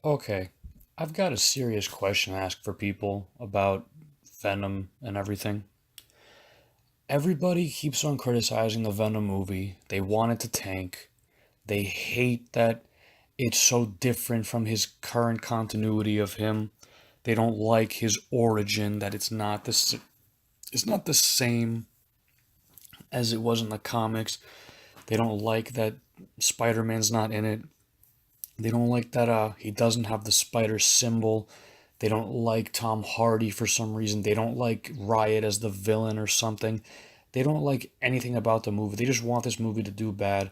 Okay, I've got a serious question to ask for people about Venom and everything. Everybody keeps on criticizing the Venom movie. They want it to tank. They hate that it's so different from his current continuity of him. They don't like his origin, that it's not the same as it was in the comics. They don't like that Spider-Man's not in it. They don't like that he doesn't have the spider symbol. They don't like Tom Hardy for some reason. They don't like Riot as the villain or something. They don't like anything about the movie. They just want this movie to do bad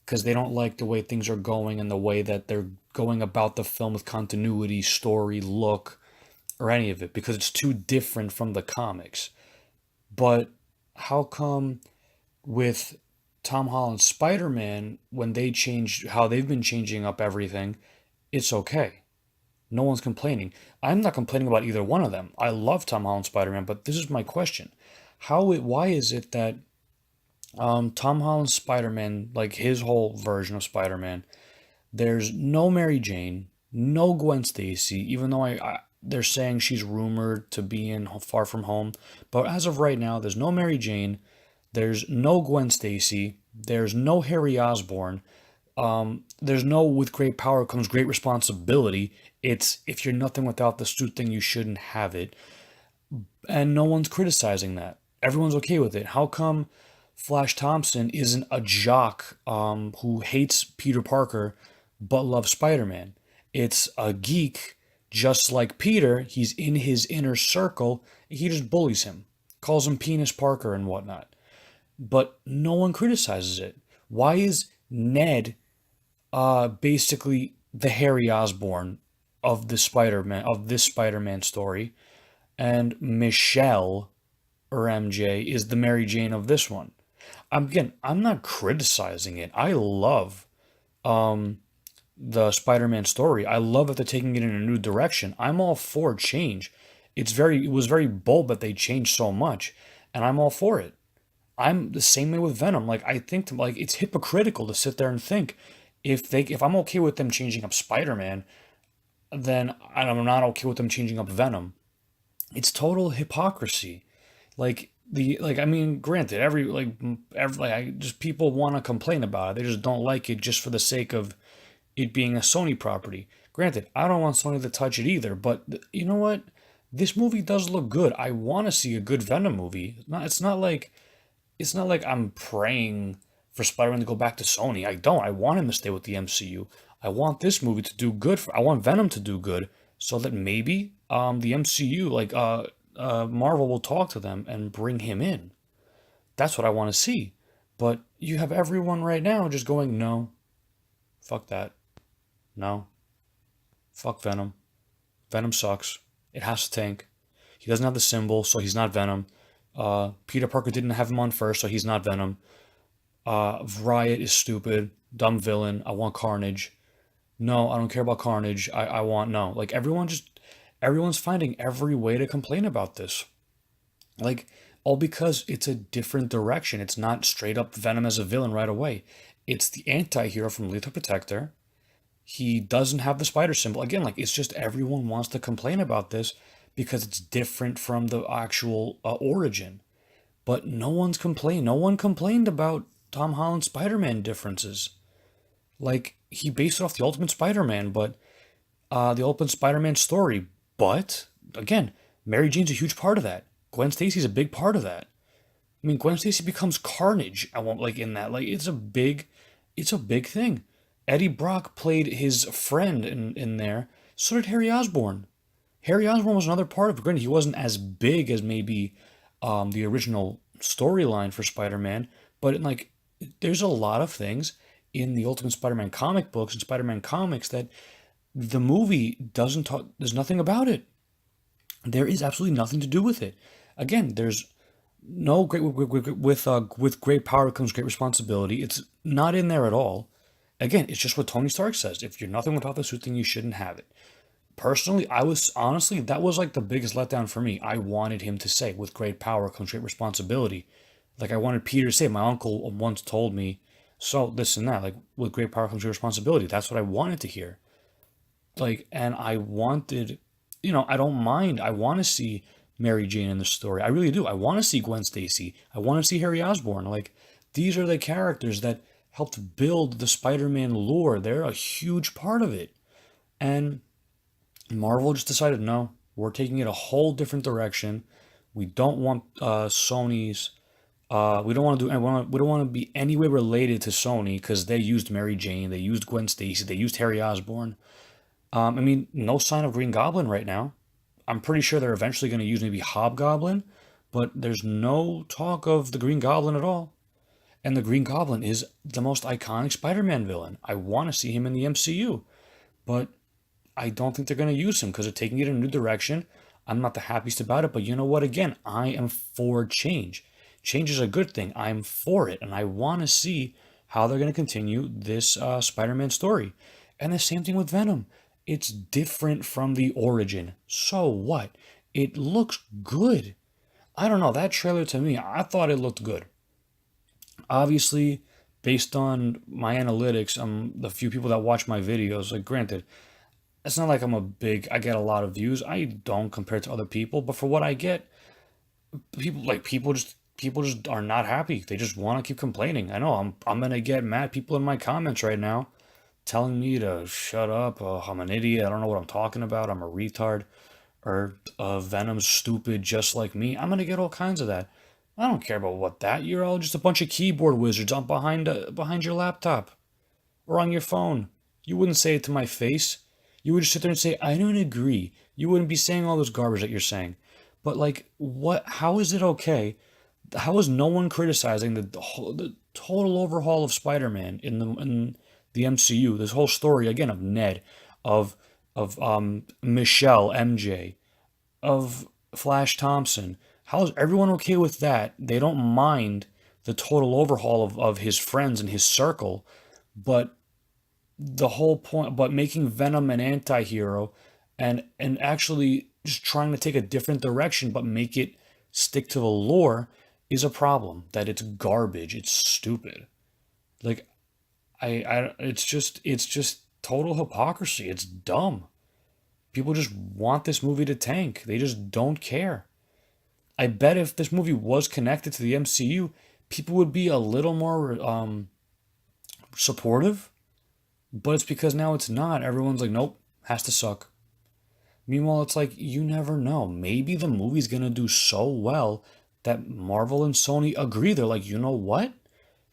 because they don't like the way things are going and the way that they're going about the film with continuity, story, look, or any of it because it's too different from the comics. But how come with Tom Holland's Spider-Man, when they changed how they've been changing up everything, it's okay. No one's complaining. I'm not complaining about either one of them. I love Tom Holland Spider-Man, but this is my question. Why is it that Tom Holland's Spider-Man, like his whole version of Spider-Man, there's no Mary Jane, no Gwen Stacy, even though they're saying she's rumored to be in Far From Home, but as of right now, there's no Mary Jane, there's no Gwen Stacy, there's no Harry Osborn, there's no with great power comes great responsibility. It's if you're nothing without the suit thing, you shouldn't have it. And no one's criticizing that. Everyone's okay with it. How come Flash Thompson isn't a jock who hates Peter Parker but loves Spider Man? It's a geek just like Peter. He's in his inner circle. He just bullies him, calls him Penis Parker and whatnot. But no one criticizes it. Why is Ned basically the Harry Osborn of the Spider-Man of this Spider-Man story, and Michelle or MJ is the Mary Jane of this one. I'm not criticizing it. I love the Spider-Man story. I love that they're taking it in a new direction. I'm all for change. It was very bold that they changed so much, and I'm all for it. I'm the same way with Venom. Like I think like it's hypocritical to sit there and think if I'm okay with them changing up Spider-Man, then I'm not okay with them changing up Venom. It's total hypocrisy. I mean, granted, I just people want to complain about it. They just don't like it just for the sake of it being a Sony property. Granted, I don't want Sony to touch it either, but you know what? This movie does look good. I want to see a good Venom movie. It's not like I'm praying for Spider-Man to go back to Sony. I don't. I want him to stay with the MCU. I want this movie to do good. I want Venom to do good, so that maybe the MCU, Marvel, will talk to them and bring him in. That's what I want to see. But you have everyone right now just going, no, fuck that, no, fuck Venom. Venom sucks. It has to tank. He doesn't have the symbol, so he's not Venom. Peter Parker didn't have him on first, so he's not Venom. Riot is stupid, dumb villain. I want Carnage. No, I don't care about Carnage. I want no. Everyone's finding every way to complain about this. Like, all because it's a different direction. It's not straight up Venom as a villain right away. It's the anti-hero from Lethal Protector. He doesn't have the spider symbol. Again, like, it's just everyone wants to complain about this because it's different from the actual origin. But no one's complained. No one complained about Tom Holland's Spider-Man differences. Like he based it off the Ultimate Spider-Man, but the Ultimate Spider-Man story. But again, Mary Jane's a huge part of that. Gwen Stacy's a big part of that. I mean, Gwen Stacy becomes Carnage. I won't like in that. Like it's a big thing. Eddie Brock played his friend in there. So did Harry Osborn. Harry Osborn was another part of it. Granted, he wasn't as big as maybe the original storyline for Spider-Man, but there's a lot of things in the Ultimate Spider-Man comic books and Spider-Man comics that the movie doesn't talk. There's nothing about it. There is absolutely nothing to do with it. Again, there's no great with great power comes great responsibility. It's not in there at all. Again, it's just what Tony Stark says. If you're nothing without the suit, then you shouldn't have it. Personally, I was honestly, that was like the biggest letdown for me. I wanted him to say, with great power comes great responsibility. Like I wanted Peter to say, my uncle once told me, so this and that, like with great power comes great responsibility. That's what I wanted to hear. like, and I wanted, I don't mind. I want to see Mary Jane in the story. I really do. I want to see Gwen Stacy. I want to see Harry Osborn. Like, these are the characters that helped build the Spider-Man lore. They're a huge part of it. And Marvel just decided, no, we're taking it a whole different direction. We don't want Sony's. We don't want to do. We don't want to be any way related to Sony because they used Mary Jane, they used Gwen Stacy, they used Harry Osborn. I mean, no sign of Green Goblin right now. I'm pretty sure they're eventually going to use maybe Hobgoblin, but there's no talk of the Green Goblin at all. And the Green Goblin is the most iconic Spider-Man villain. I want to see him in the MCU, but I don't think they're going to use him because they're taking it in a new direction. I'm not the happiest about it, but you know what? Again, I am for change. Change is a good thing. I'm for it, and I want to see how they're going to continue this Spider-Man story. And the same thing with Venom. It's different from the origin. So what? It looks good. I don't know. That trailer to me, I thought it looked good. Obviously, based on my analytics, the few people that watch my videos, like granted, it's not like I get a lot of views. I don't compared to other people, but for what I get, people just are not happy. They just want to keep complaining. I know I'm gonna get mad people in my comments right now telling me to shut up. I'm an idiot. I don't know what I'm talking about. I'm a retard. Or Venom's stupid just like me. I'm gonna get all kinds of that. I don't care about what that. You're all just a bunch of keyboard wizards on behind your laptop or on your phone. You wouldn't say it to my face. You would just sit there and say, I don't agree. You wouldn't be saying all this garbage that you're saying. But like, what? How is it okay? How is no one criticizing the total overhaul of Spider-Man in the MCU? This whole story again of Ned, of Michelle MJ, of Flash Thompson. How is everyone okay with that? They don't mind the total overhaul of his friends and his circle, but the whole point, but making Venom an anti-hero and actually just trying to take a different direction but make it stick to the lore is a problem. That it's garbage, it's stupid. Like it's just total hypocrisy. It's dumb. People just want this movie to tank. They just don't care. I bet if this movie was connected to the MCU, people would be a little more supportive, but it's because now it's not. Everyone's like, nope, has to suck. Meanwhile, it's like, you never know. Maybe the movie's going to do so well that Marvel and Sony agree. They're like, you know what?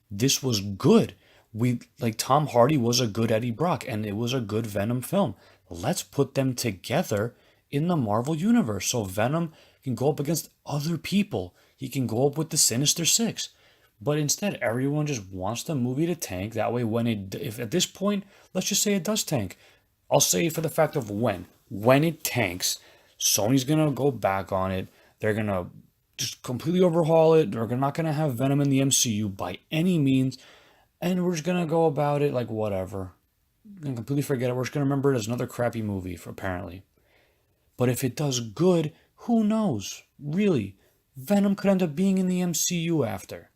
This was good. We like Tom Hardy was a good Eddie Brock and it was a good Venom film. Let's put them together in the Marvel universe so Venom can go up against other people. He can go up with the Sinister Six. But instead, everyone just wants the movie to tank. That way, if at this point, let's just say it does tank. I'll say for the fact of when it tanks, Sony's gonna go back on it. They're gonna just completely overhaul it. They're not gonna have Venom in the MCU by any means, and we're just gonna go about it like whatever. We're gonna completely forget it. We're just gonna remember it as another crappy movie, apparently. But if it does good, who knows? Really, Venom could end up being in the MCU after.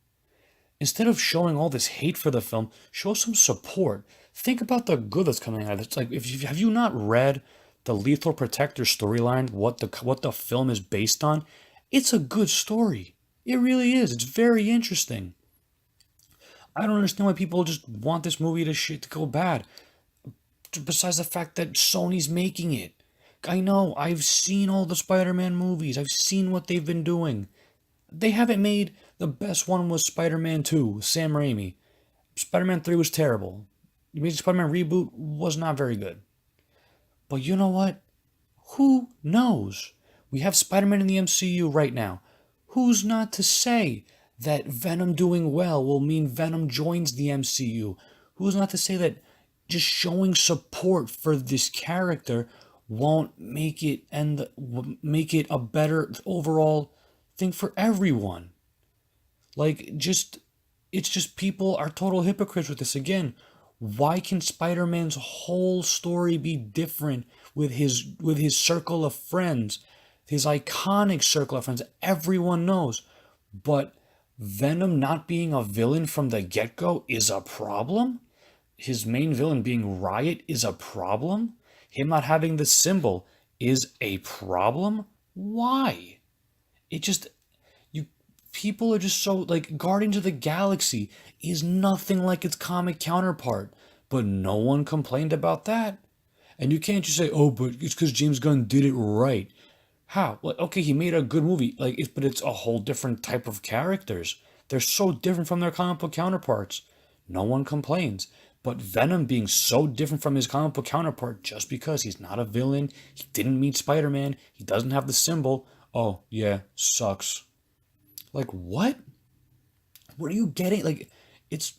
Instead of showing all this hate for the film, show some support. Think about the good that's coming out of it. It's like, if you have you not read the Lethal Protector storyline, what the film is based on? It's a good story. It really is. It's very interesting. I don't understand why people just want this movie to go bad. Besides the fact that Sony's making it. I know, I've seen all the Spider-Man movies. I've seen what they've been doing. They haven't made the best one was Spider-Man 2, Sam Raimi. Spider-Man 3 was terrible. The Amazing Spider-Man reboot was not very good. But you know what? Who knows? We have Spider-Man in the MCU right now. Who's not to say that Venom doing well will mean Venom joins the MCU? Who's not to say that just showing support for this character won't make it a better overall thing for everyone? Like, it's just people are total hypocrites with this again. Why can Spider-Man's whole story be different with his circle of friends, his iconic circle of friends everyone knows, but Venom not being a villain from the get-go is a problem? His main villain being Riot is a problem? Him not having the symbol is a problem? Why? It just you people are just so like Guardians of the Galaxy is nothing like its comic counterpart, but no one complained about that. And you can't just say, "Oh, but it's because James Gunn did it right." How? Like, okay, he made a good movie, like, but it's a whole different type of characters. They're so different from their comic book counterparts. No one complains. But Venom being so different from his comic book counterpart just because he's not a villain, he didn't meet Spider Man, he doesn't have the symbol. Oh, yeah, sucks. Like, what? What are you getting? Like, it's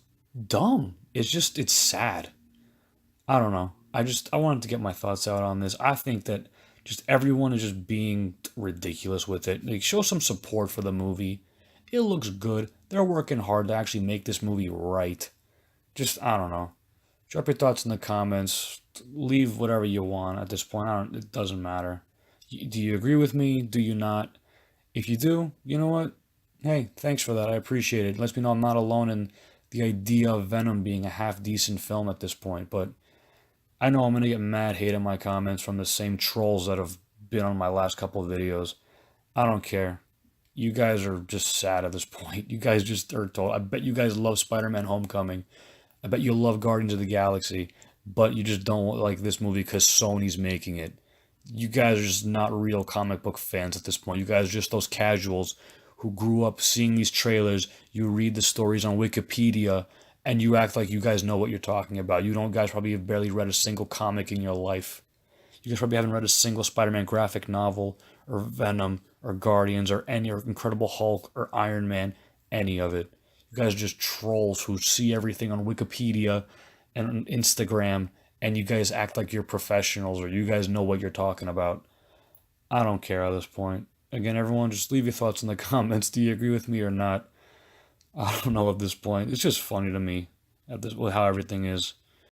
dumb. It's sad. I don't know. I wanted to get my thoughts out on this. I think that just everyone is just being ridiculous with it. Like, show some support for the movie. It looks good. They're working hard to actually make this movie right. Just I don't know. Drop your thoughts in the comments. Leave whatever you want at this point. I don't. It doesn't matter. Do you agree with me? Do you not? If you do, you know what? Hey, thanks for that. I appreciate it. Lets me know I'm not alone in the idea of Venom being a half decent film at this point. But I know I'm gonna get mad hate in my comments from the same trolls that have been on my last couple of videos. I don't care. You guys are just sad at this point. You guys just are told. I bet you guys love Spider-Man Homecoming. I bet you love Guardians of the Galaxy, but you just don't like this movie because Sony's making it. You guys are just not real comic book fans at this point. You guys are just those casuals who grew up seeing these trailers. You read the stories on Wikipedia, and you act like you guys know what you're talking about. You don't guys probably have barely read a single comic in your life. You guys probably haven't read a single Spider-Man graphic novel or Venom or Guardians or any or Incredible Hulk or Iron Man, any of it. You guys are just trolls who see everything on Wikipedia and on Instagram, and you guys act like you're professionals or you guys know what you're talking about. I don't care at this point. Again, everyone, just leave your thoughts in the comments. Do you agree with me or not? I don't know at this point. It's just funny to me at this with how everything is.